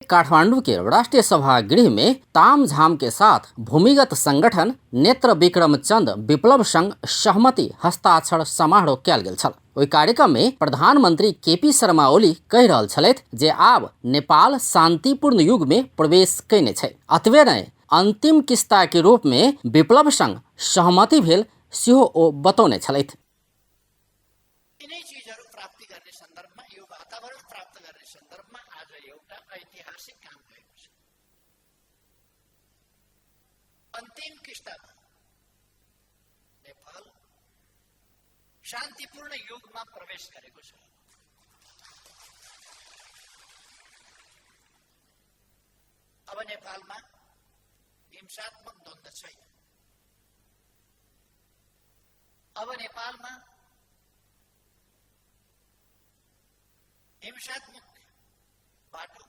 काठमांडू के राष्ट्रीय सभागृह में तामझाम के साथ भूमिगत संगठन नेत्र विक्रम चंद विप्लव संघ सहमति हस्ताक्षर समारोह कयल गेल छल। ओहि कार्यक्रम में प्रधानमंत्री केपी शर्मा ओली कहि रहल छलथि जे आब नेपाल शांतिपूर्ण युग में प्रवेश कयने छै। अतबे नहि अंतिम किस्ता के रूप में विप्लव संघ सहमति भेल सेहो ओ बतौने छलथि। अंतिम किस्तामा नेपाल शान्तिपूर्ण युगमा प्रवेश गरेको छ। अब नेपालमा हिंसात्मक द्वन्द्व छैन। अब नेपालमा हिंसात्मक बाटो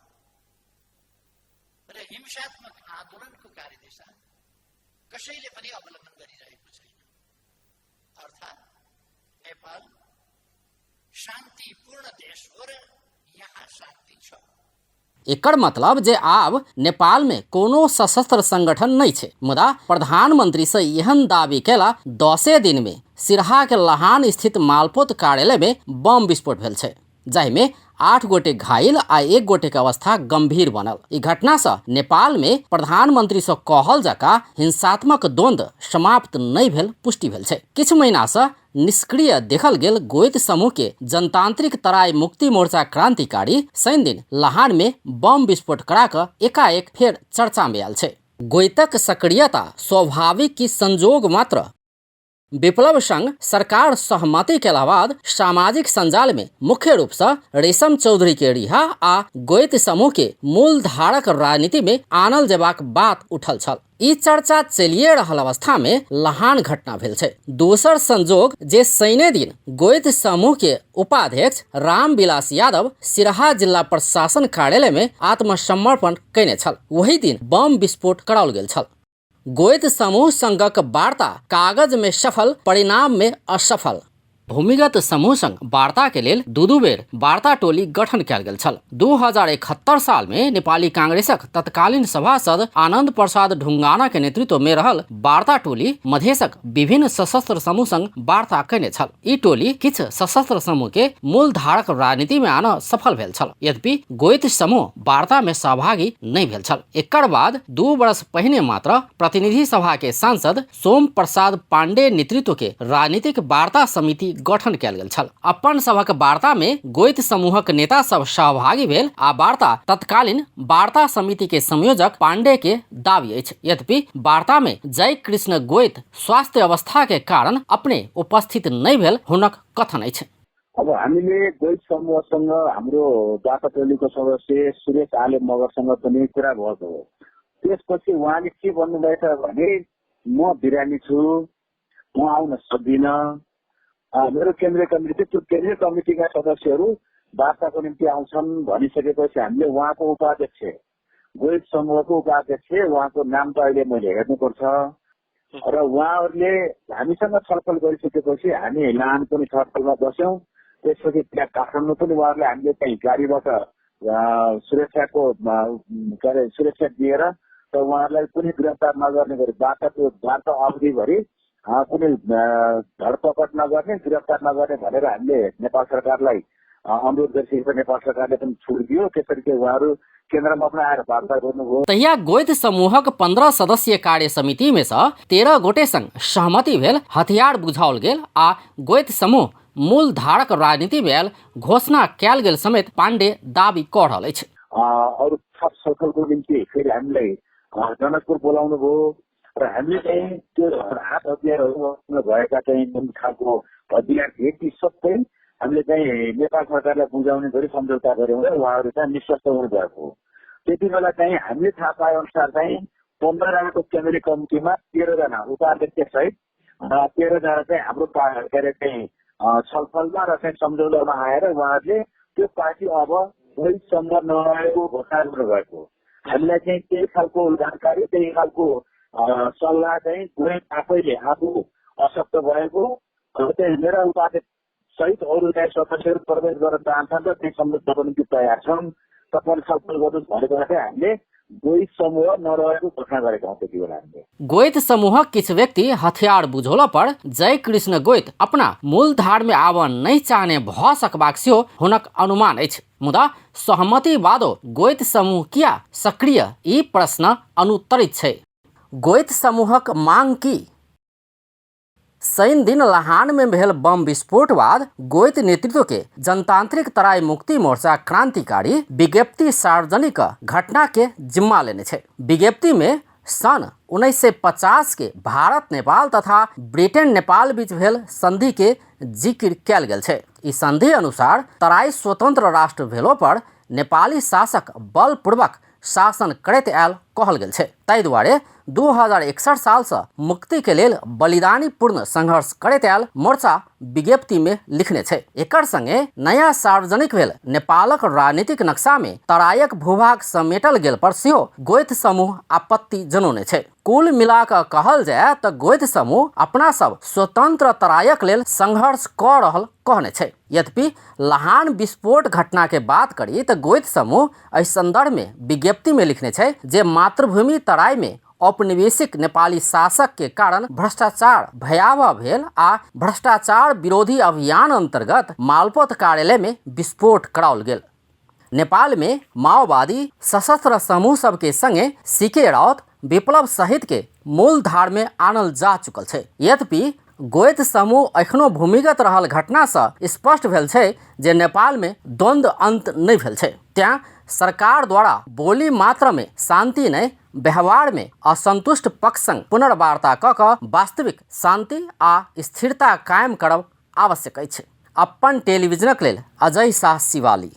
र हिंसात्मक आन्दोलनको कार्यदिशा कसैले पनि अवलम्बन गरिरहेको छैन। अर्थात् नेपाल शान्तिपूर्ण देश हो र यहाँ शान्ति छ। एकर मतलब जे आब नेपाल में कोनो सशस्त्र संगठन नहीं छे। मुदा प्रधानमंत्री से एहन दावी केला 10 दिन में सिरहा के लहान स्थित मालपोत कार्यालय में बम विस्फोट भेल छे, जाहि में 8 गोटे घायल आ 1 गोटे के अवस्था गंभीर बनल। ई घटना से नेपाल में प्रधानमंत्री से कहल जका हिंसात्मक द्वंद्व समाप्त नहीं भेल पुष्टि भेल छे। किछु महीना से निष्क्रिय देखल गेल गोयत समूह के जनतांत्रिक तराई मुक्ति मोर्चा क्रांतिकारी शनि दिन लहान में बम विस्फोट करा क एकाएक फेर चर्चा में आयल छे। गोयतक सक्रियता स्वाभाविक की संजोग मात्र। विप्लव संघ सरकार सहमति के बाद सामाजिक संजाल में मुख्य रूप से रेशम चौधरी के रिहा आ गोयत समूह के मूल धारक राजनीति में आनल जेबाक बात उठल छल। ई चर्चा चलिए रहल अवस्था में लहान घटना भेल छे। दोसर संजोग जे शनि दिन गोयत समूह के उपाध्यक्ष रामविलास यादव सिरहा जिला प्रशासन कार्यालय में आत्मसमर्पण कैने छल, वही दिन बम विस्फोट कराओल गेल छल। गोयत समूह संघक वार्ता कागज में सफल, परिणाम में असफल। भूमिगत समूह संघ वार्ता के लेल दू बेर वार्ता टोली गठन कयल गेल छल। 2071 साल में नेपाली कांग्रेसक तत्कालीन सभासद आनंद प्रसाद ढुंगाना के नेतृत्व में रहल वार्ता टोली मधेशक विभिन्न सशस्त्र समूह संग वार्ता कैने छल। ई टोली किछ सशस्त्र समूह के मूल धारक राजनीति में आना सफल भेल छल, यद्यपि गोयत समूह वार्ता में सहभागी नहीं भेल छल। एकर बाद 2 वर्ष पहिने मात्र प्रतिनिधि सभा के सांसद सोम प्रसाद पांडे नेतृत्व के राजनीतिक वार्ता समिति गठन कयल गेल छल। अपन सभक वार्ता में गोयत समूहक नेता सब सहभागी भेल आ वार्ता तत्कालीन वार्ता समिति के संयोजक पांडे के दावी अछि। यद्यपि वार्ता में जय कृष्ण गोयत स्वास्थ्य अवस्था के कारण अपने उपस्थित नहीं भेल हुनक कथन अछि। अब हामीले गोयत समूहसँग हाम्रो वार्ता टोलीको सदस्य सुरेश आले मगरसँग पनि कुरा भएको हो। त्यसपछि उहाँले के भन्नुभएछ भने म बिरामी छु, म आउन सक्दिनँ। मेरो केन्द्रीय कमिटी त्यो केन्द्रीय कमिटीका सदस्यहरू वार्ताको निम्ति आउँछन् भनिसकेपछि हामीले उहाँको उपाध्यक्ष गोयत समूहको उपाध्यक्ष उहाँको नाम त अहिले मैले हेर्नुपर्छ र उहाँहरूले हामीसँग छलफल गरिसकेपछि हामी लान पनि छलफलमा बस्यौं। त्यसपछि त्यहाँ काठमाडौँ पनि उहाँहरूले हामीले चाहिँ गाडीबाट सुरक्षा दिएर र उहाँहरूलाई कुनै गिरफ्तार नगर्ने गरी वार्ता अवधिभरि कुनै धरपकड नगर्ने, गिरफ्तार नगर्ने भनेर हामीले नेपाल सरकारलाई अनुरोध गरिसकेपछि नेपाल सरकारले पनि छुट दियो। त्यसरी उहाँहरू केन्द्रमा पनि आएर वार्ता गर्नुभयो। तहिया गोयत समूहक 15 सदस्यीय कार्य समिति में से 13 गोटे संग सहमति भेल, हथियार बुझाओल गेल आ गोयत समूह मूल धारक राजनीति भेल घोषणा कयल गेल समेत पांडे दावी कऽ रहल अछि। अरू थप छलफलको निम्ति फेरि हामीलाई जनकपुर बोलाउनु भयो र हामीले चाहिँ त्यो हात हतियारहरू भएका चाहिँ जुन खालको हतियार थिए ती सबै हामीले चाहिँ नेपाल सरकारलाई बुझाउने गरी सम्झौता गऱ्यौँ र उहाँहरू चाहिँ निश्चस्त हुनुभएको हो। त्यति बेला चाहिँ हामीले थाहा पाए अनुसार चाहिँ 15 जनाको केन्द्रीय कमिटीमा 13 जना उपाध्यक्ष सहित 13 जना चाहिँ हाम्रो के अरे चाहिँ छलफलमा र चाहिँ सम्झौतामा आएर उहाँहरूले त्यो पार्टी अब गोयत समूह नरहेको घोषणा गर्नुभएको। हामीलाई चाहिँ त्यही खालको जानकारी, त्यही खालको सल्लाह चाहिँ गोयत आफैले आफू अशक्त भएको चाहिँ मेरा उपाध्यक्ष सहित अरू चाहिँ सदस्यहरू प्रवेश गर्न चाहन्छन् र त्यही सम्झौताको निम्ति तयार छन्। तपाईँले छलफल गर्नुहोस् भनेको चाहिँ हामीले गोहित समूह नरहेको घोषणा गरेका हौँ त्यति बेला हामीले। गोहित समूह किछ व्यक्ति हथियार बुझौला पर जय कृष्ण गोहित अपना मूल धार में आब नहीं चाहने भ सकबाक सेहो हुनक अनुमान अछि। मुदा सहमतिवादो गोहित समूह किया सक्रिय ई प्रश्न अनुत्तरित छै। गोहित समूहक मांग की? शनि दिन लहान में भेल बम विस्फोटवाद गोहित नेतृत्व के जनतांत्रिक तराई मुक्ति मोर्चा क्रांतिकारी विज्ञप्ति सार्वजनिक घटना के जिम्मा लेने छे। विज्ञप्ति में सन 1950 के भारत नेपाल तथा ब्रिटेन नेपाल बीच भेल संधि के जिक्र कयल गेल छे। ई संधि अनुसार तराई स्वतंत्र राष्ट्र भेलो पर नेपाली शासक बलपूर्वक शासन करैत आयल कहल गेल छे। ताहि दुआरे 2061 साल से मुक्ति के लेल बलिदानी पूर्ण संघर्ष करैत आयल मोर्चा विज्ञप्ति में लिखने छे। एकर संगे नया सार्वजनिक भेल नेपालक राजनीतिक नक्शा में तराईक भूभाग समेटल गेल पर सेहो गोहित समूह आपत्ति जनौने छे। कुल मिला कऽ कहल जाय तऽ गोहित समूह अपना सब स्वतंत्र तराईक लेल संघर्ष कऽ रहल कहने छे। यद्यपि लहान विस्फोट घटना के बात करी तऽ गोहित समूह एहि संदर्भ में विज्ञप्ति में लिखने छे जे मातृभूमि तराई में औपनिवेशिक नेपाली शासक के कारण भ्रष्टाचार भयावह भेल आ भ्रष्टाचार विरोधी अभियान अंतर्गत मालपोत कार्यालय में विस्फोट कराओल गेल। नेपाल में माओवादी सशस्त्र समूह सबके संगे सीके राउत विप्लव सहित के मूल धार में आनल जा चुकल छे। यद्यपि गोहित समूह एखनो भूमिगत रहल घटना से स्पष्ट भेल छे जे नेपाल में द्वंद्व अंत नहीं भेल छे। त्यां सरकार द्वारा बोली मात्र में शांति नहीं व्यवहार में असंतुष्ट पक्ष संग पुनर्वार्ता कऽ कऽ वास्तविक शांति आ स्थिरता कायम करब आवश्यक अछि। अपन टेलीविजनक लेल अजय शाह शिवाली।